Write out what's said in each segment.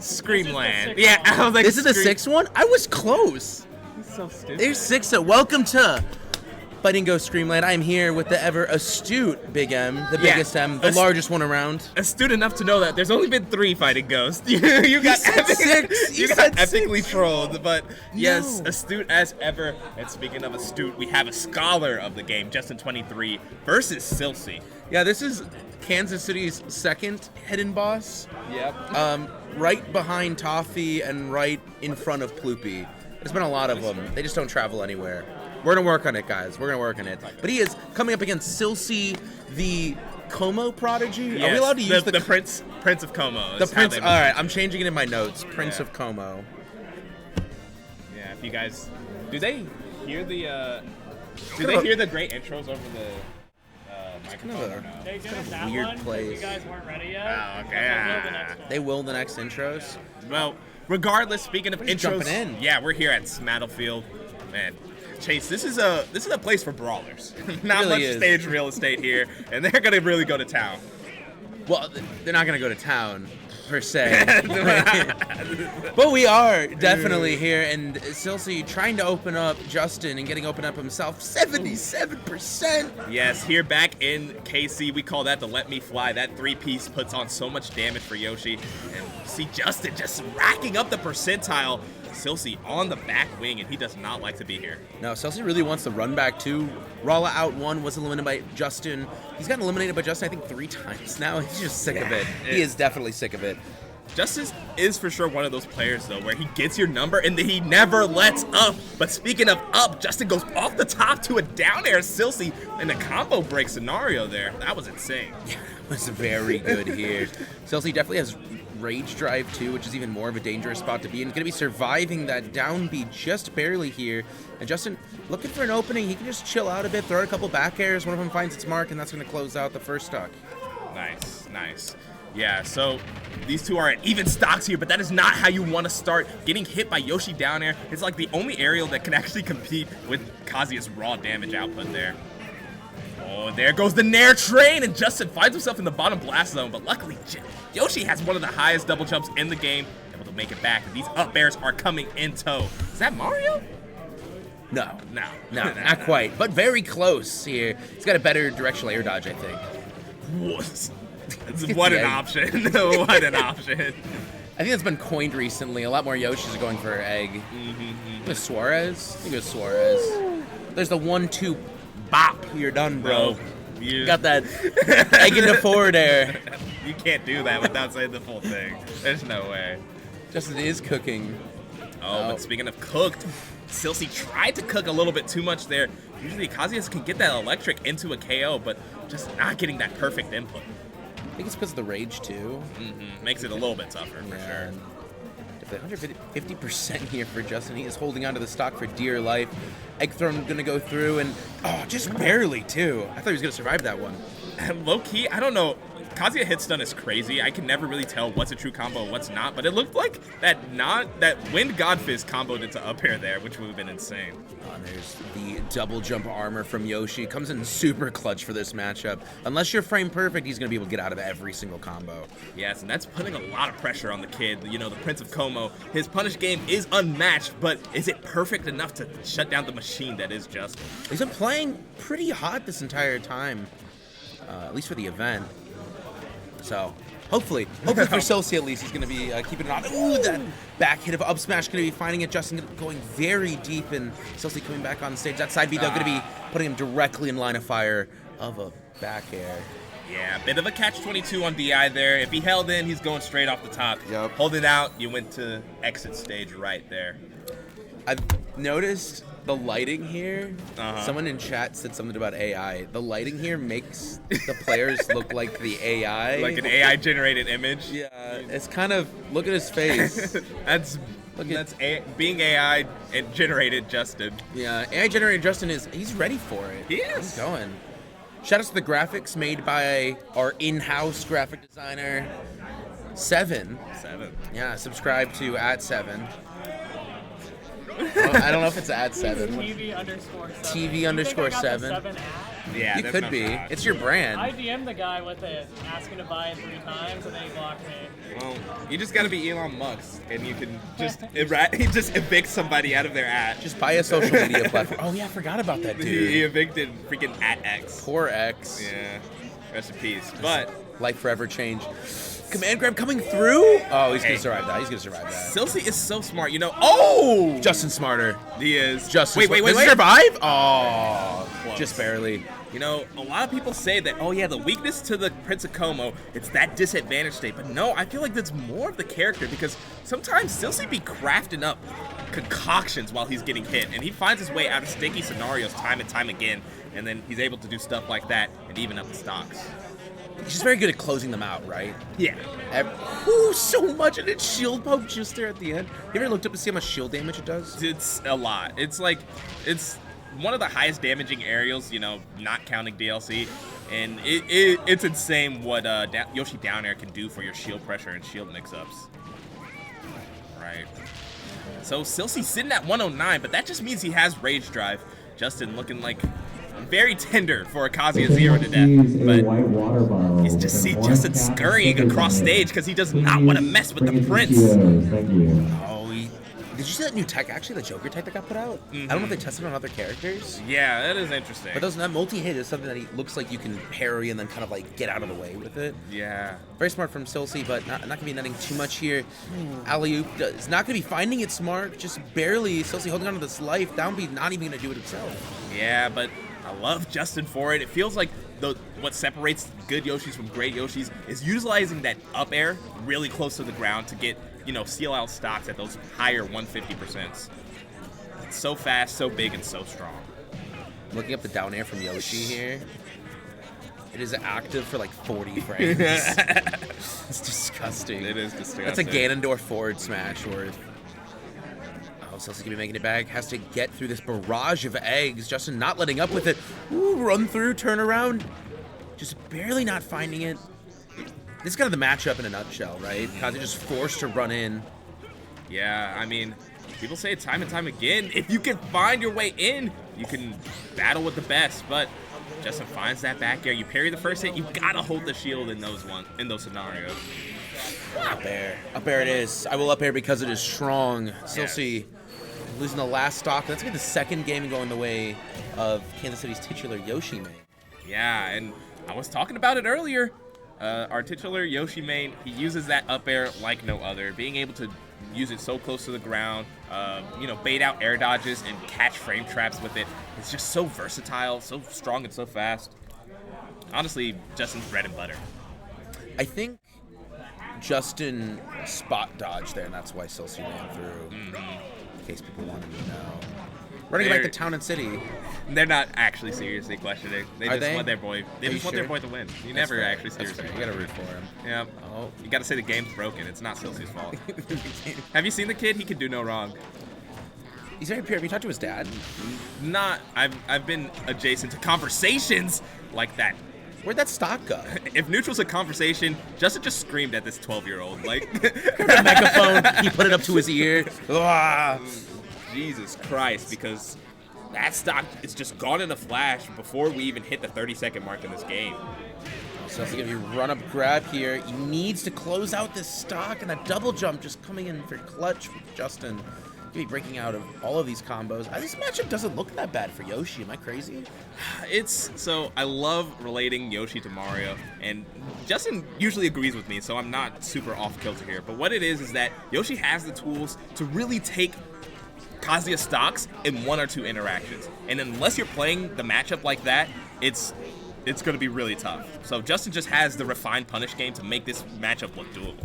SCREAMLAnd. Yeah, I was like, this is the sixth one? I was close. He's so stupid. There's six. So welcome to Fighting Ghost SCREAMLAND. I am here with the ever astute Big M, the biggest M, the largest one around. Astute enough to know that there's only been 3 Fighting Ghosts. you got six. You got epically trolled, but yes, astute as ever. And speaking of astute, we have a scholar of the game, Justin23 versus Silcy. Yeah, this is Kansas City's second hidden boss. Yep. Right behind Toffee and right in front of Ploopy. There's been a lot of them. They just don't travel anywhere. We're going to work on it, guys. We're going to work on it. But he is coming up against Silcy, the Como prodigy. Yes, Are we allowed to use the Prince of Como? The Prince. All right, I'm changing it in my notes. Prince of Como. Yeah, if you guys, do they hear the great intros over the microphone? Or no? They did a weird place. You guys weren't ready yet. Oh, okay. They will the next intros. Well, regardless, speaking of intros, jumping in. Yeah, we're here at Smattlefield, man. Chase, this is a place for brawlers. Not really much is. stage real estate here, and they're gonna really go to town. Well, they're not going to go to town, per se. But we are definitely here, and Silcy trying to open up Justin and getting open up himself. 77%! Yes, here back in KC, we call that the Let Me Fly. That 3-piece puts on so much damage for Yoshi. And see Justin just racking up the percentile. Silcy on the back wing, and he does not like to be here. No, Silcy really wants the run back too. Rala out one, was eliminated by Justin. He's gotten eliminated by Justin, I think, 3 times now. He's just sick of it. He is definitely sick of it. Justin is for sure one of those players, though, where he gets your number and he never lets up. But speaking of up, Justin goes off the top to a down air Silcy in a combo break scenario there. That was insane. Yeah, it was very good here. Silcy definitely has Rage Drive too, which is even more of a dangerous spot to be in. He's going to be surviving that down B just barely here. And Justin looking for an opening. He can just chill out a bit, throw a couple back airs. One of them finds its mark, and that's going to close out the first stock. Nice, nice. Yeah, so these two are at even stocks here, but that is not how you want to start. Getting hit by Yoshi down air is like the only aerial that can actually compete with Kazuya's raw damage output there. Oh, there goes the Nair train, and Justin finds himself in the bottom blast zone, but luckily Yoshi has one of the highest double jumps in the game, able to make it back, and these up airs are coming in tow. Is that Mario? No, No, not quite, but very close here. He's got a better directional air dodge, I think. What an option. What an option. I think that's been coined recently. A lot more Yoshis are going for egg. With Suarez? I think it was Suarez. There's the 1-2 bop. You're done, bro. You got that egg into forward air. You can't do that without saying the full thing. There's no way. Justin is cooking. Oh, but speaking of cooked, Silcy tried to cook a little bit too much there. Usually Kazuya can get that electric into a KO, but just not getting that perfect input. I think it's because of the rage too. Makes it a little bit tougher for sure. Definitely 150% here for Justin. He is holding onto the stock for dear life. Egg thrown gonna go through, and just barely too. I thought he was gonna survive that one. And low key, I don't know. Kazuya hit stun is crazy. I can never really tell what's a true combo and what's not, but it looked like that Wind God Fist comboed into up air there, which would have been insane. There's the double jump armor from Yoshi. Comes in super clutch for this matchup. Unless you're frame perfect, he's going to be able to get out of every single combo. Yes, and that's putting a lot of pressure on the kid. You know, the Prince of Como. His punish game is unmatched, but is it perfect enough to shut down the machine that is Justin? He's been playing pretty hot this entire time, at least for the event. So, hopefully for Silcy at least, he's going to be keeping it on. Ooh, that back hit of up smash going to be finding it. Justin going very deep, and Silcy coming back on stage. That side B, though, going to be putting him directly in line of fire of a back air. Yeah, bit of a catch-22 on DI there. If he held in, he's going straight off the top. Yep. Hold it out, you went to exit stage right there. I've noticed the lighting here. Someone in chat said something about AI. The lighting here makes the players look like the AI. Like an AI-generated image? Yeah, it's kind of, look at his face. Being AI and generated Justin. Yeah, AI-generated Justin he's ready for it. He is. He's going. Shout out to the graphics made by our in-house graphic designer, Seven. Yeah, subscribe to @7. I don't know if it's @7. TV_7. TV_7. You think I got the 7 at? Yeah, You there's could no be. shot. It's your brand. I DM'd the guy with it, asking to buy it 3 times, and then he blocked me. Well, you just gotta be Elon Musk, and you can just just evict somebody out of their ad. Just buy a social media platform. Oh yeah, I forgot about that He dude. evicted freaking @X. Poor X. Yeah, rest in peace. But Life forever changed. Command grab coming through. Oh, he's gonna survive that. He's gonna survive that. Silcy is so smart, you know. Oh, Justin smarter. he is. Justin. Wait. Does he survive? Oh, Close. just barely. You know, a lot of people say that, oh yeah, the weakness to the Prince of Como, it's that disadvantage state. But no, I feel like that's more of the character because sometimes Silcy be crafting up concoctions while he's getting hit. And he finds his way out of sticky scenarios time and time again. And then he's able to do stuff like that and even up the stocks. He's just very good at closing them out, right? Yeah. Ooh, so much, and it's shield poke just there at the end. You ever looked up to see how much shield damage it does? It's a lot. It's like, it's one of the highest damaging aerials, you know, not counting DLC. And it's insane what Yoshi down air can do for your shield pressure and shield mix-ups. Right. So Silcy's sitting at 109, but that just means he has Rage Drive. Justin looking like very tender for a Kazuya 0 to death, but you just see Justin scurrying across stage because he does not want to mess with the Prince. Oh, did you see that new tech, actually, the Joker tech that got put out? I don't know if they tested it on other characters. Yeah, that is interesting. But that multi-hit is something that he looks like you can parry and then kind of like get out of the way with it. Yeah. Very smart from Silcy, but not going to be netting too much here. Alley-oop is not going to be finding it smart, just barely. Silcy holding on to this life. Down B not even going to do it himself. Yeah, but I love Justin for it. It feels like what separates good Yoshis from great Yoshis is utilizing that up air really close to the ground to get, you know, seal out stocks at those higher 150%. It's so fast, so big, and so strong. Looking up the down air from Yoshi here. It is active for like 40 frames. It's disgusting. It is disgusting. That's a Ganondorf forward smash worth. Oh, Silcy's gonna be making it back. Has to get through this barrage of eggs. Justin not letting up with it. Ooh, run through, turn around. Just barely not finding it. This is kind of the matchup in a nutshell, right? Kazuya just forced to run in. Yeah, I mean, people say it time and time again. If you can find your way in, you can battle with the best. But Justin finds that back air. You parry the first hit. You gotta hold the shield in those scenarios. Up air. Up air it is. I will up air because it is strong. Silcy losing the last stock. That's gonna be the second game going the way of Kansas City's titular Yoshi main. Yeah, and I was talking about it earlier. Our titular Yoshi main, he uses that up air like no other. Being able to use it so close to the ground, you know, bait out air dodges and catch frame traps with it. It's just so versatile, so strong and so fast. Honestly, Justin's bread and butter. I think Justin spot dodged there, and that's why Silcy ran through. In case people wanted to know. Running back to town and city. They're not actually seriously questioning. They Are just they? want their boy. They just want their boy to win. You never fair. actually seriously. You gotta root for him. Yeah. Oh. You gotta say the game's broken. It's not Silcy's fault. Have you seen the kid? He can do no wrong. He's very pure. Have you talked to his dad? Not. I've been adjacent to conversations like that. Where'd that stock go? If neutral's a conversation, Justin just screamed at this 12-year-old. Like The megaphone. He put it up to his ear. Ah. Jesus Christ, because that stock is just gone in a flash before we even hit the 30-second mark in this game. So it's gonna be run up grab here. He needs to close out this stock, and that double jump just coming in for clutch with Justin. Gonna be breaking out of all of these combos. This matchup doesn't look that bad for Yoshi. Am I crazy? So I love relating Yoshi to Mario, and Justin usually agrees with me, so I'm not super off kilter here. But what it is that Yoshi has the tools to really take Kazuya stocks in 1 or 2 interactions. And unless you're playing the matchup like that, it's going to be really tough. So Justin just has the refined punish game to make this matchup look doable.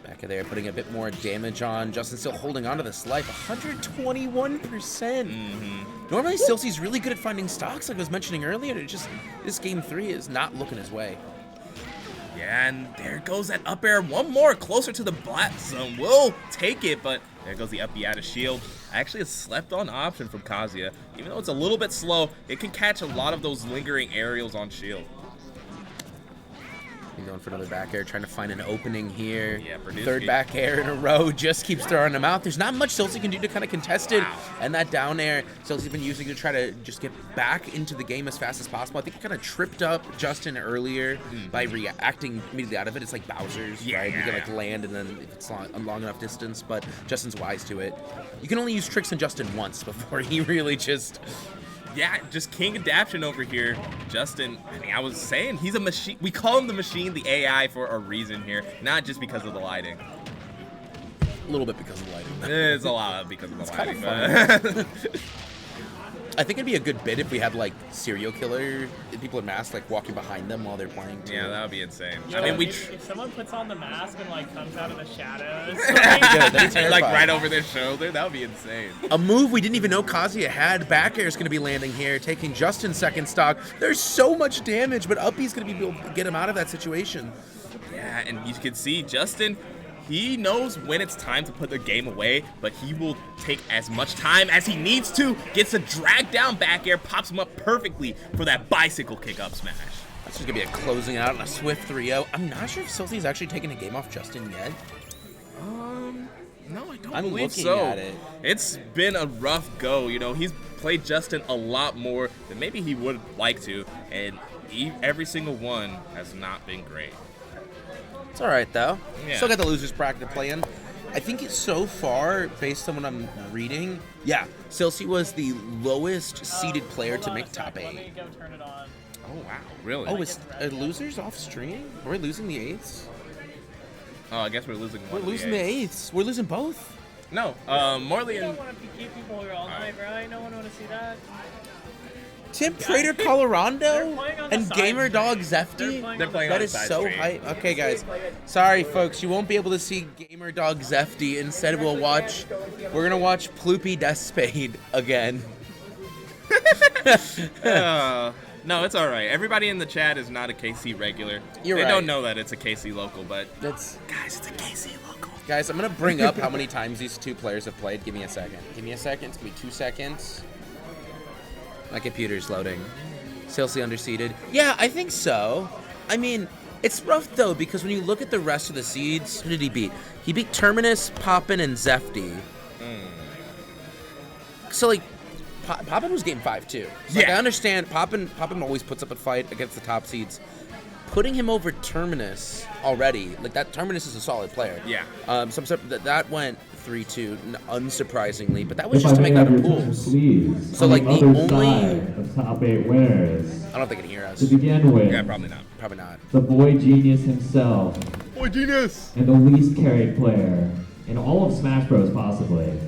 Back of there, putting a bit more damage on. Justin still holding on to this life. 121%. Normally, Silcy's really good at finding stocks, like I was mentioning earlier. It just, this game 3 is not looking his way. Yeah, and there goes that up air. One more closer to the black zone. We'll take it, but there goes the up B out of shield. Actually, a slept-on option from Kazuya. Even though it's a little bit slow, it can catch a lot of those lingering aerials on shield. going for another back air, trying to find an opening here. Yeah, Berdusky. Third back air in a row, just keeps throwing them out. There's not much Silcy can do to kind of contest it. And that down air, Silcy's been using to try to just get back into the game as fast as possible. I think he kind of tripped up Justin earlier by reacting immediately out of it. It's like Bowser's, right? You can like land and then if it's long enough distance, but Justin's wise to it. You can only use tricks on Justin once before he really just... Yeah, just king adaption over here. Justin, I mean, I was saying, he's a machine. We call him the machine, the AI, for a reason here, not just because of the lighting. A little bit because of the lighting. It's a lot because of the lighting. Kind of I think it'd be a good bit if we had like serial killer people in masks like walking behind them while they're playing too. Yeah, that would be insane. Yo, I mean, if someone puts on the mask and like comes out of the shadows, like right over their shoulder, that would be insane. A move we didn't even know Kazuya had. Back air is going to be landing here, taking Justin's second stock. There's so much damage, but Uppy's going to be able to get him out of that situation. Yeah, and you can see Justin, he knows when it's time to put the game away, but he will take as much time as he needs to, gets a drag down back air, pops him up perfectly for that bicycle kick up smash. That's just going to be a closing out on a swift 3-0. I'm not sure if Silcy's actually taken a game off Justin yet. No, I don't I'm believe looking so. at it. It's been a rough go. You know, he's played Justin a lot more than maybe he would like to, and every single one has not been great. It's all right, though. Yeah. Still got the losers bracket to play in. I think it's so far, based on what I'm reading, yeah, Silcy was the lowest seeded player to make top 8. Let me go turn it on. Oh, wow. Really? Oh, is losers off stream? Are we losing the 8s? Oh, I guess we're losing one. We're losing the 8s. We're losing both. No, Morley You don't and... want to keep people here all night, right? No one want to see that. Tim Prater Colorado and side Gamer Dog stream. Zefty? They're playing That on is side so stream. hype. Okay, guys. Sorry, folks. You won't be able to see Gamer Dog Zefty. Instead, we're going to watch Ploopy Deathspade again. No, it's all right. Everybody in the chat is not a KC regular. You're they right. don't know that it's a KC local, but That's guys, it's a KC local. Guys, I'm going to bring up how many times these two players have played. Give me a second. Give me a second. It's going to be 2 seconds. My computer's loading. Silcy underseeded. Yeah, I think so. I mean, it's rough, though, because when you look at the rest of the seeds, who did he beat? He beat Terminus, Poppin, and Zefty. So, like, Poppin was game 5, too. So, like, I understand Poppin always puts up a fight against the top seeds. Putting him over Terminus already, like, that Terminus is a solid player. Yeah. That went 3-2, unsurprisingly, but that was just to make out of pools. So, like, the only... of top 8 winners. I don't think they can hear us. To begin with, Yeah, probably not. Probably not. the boy genius himself, Boy, genius! and the least carried player in all of Smash Bros. Possibly.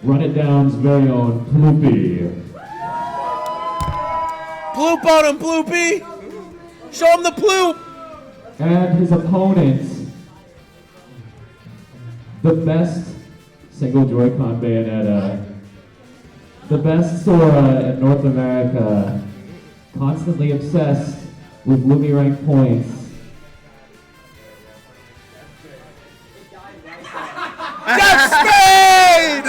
Run It Down's very own Ploopy. Ploop on him, Ploopy! Show him the ploop! And his opponent, the best single Joy-Con Bayonetta, the best Sora in North America, constantly obsessed with Lumi rank points. Deathspade!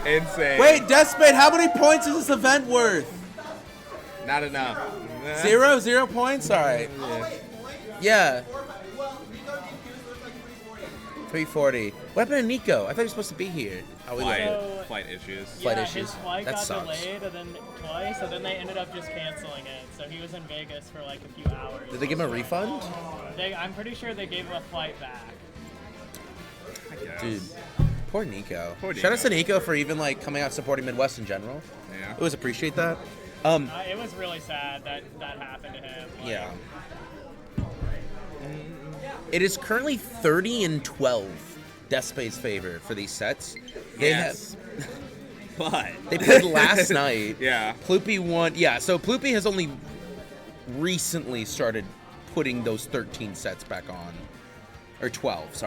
Insane. Wait, Deathspade, how many points is this event worth? Not enough. 0? 0 points? Alright. Yeah. 340. What happened to Nico? I thought he was supposed to be here. Oh, we Flight, left. flight issues. Flight Yeah, issues. his flight That got sucks. delayed and then twice, and then they ended up just canceling it. So he was in Vegas for like a few hours. Did they give him a refund? I'm pretty sure they gave him a flight back. I guess. Dude, poor Nico. Poor Shout out Nico. to Nico for even like coming out supporting Midwest in general. Yeah. I always appreciate that. It was really sad that that happened to him. Like, Yeah. It is currently 30-12 Deathspade's favor for these sets. They Yes. But They played last night. Yeah. Ploopy won. Yeah, so Ploopy has only recently started putting those 13 sets back on. Or 12, sorry.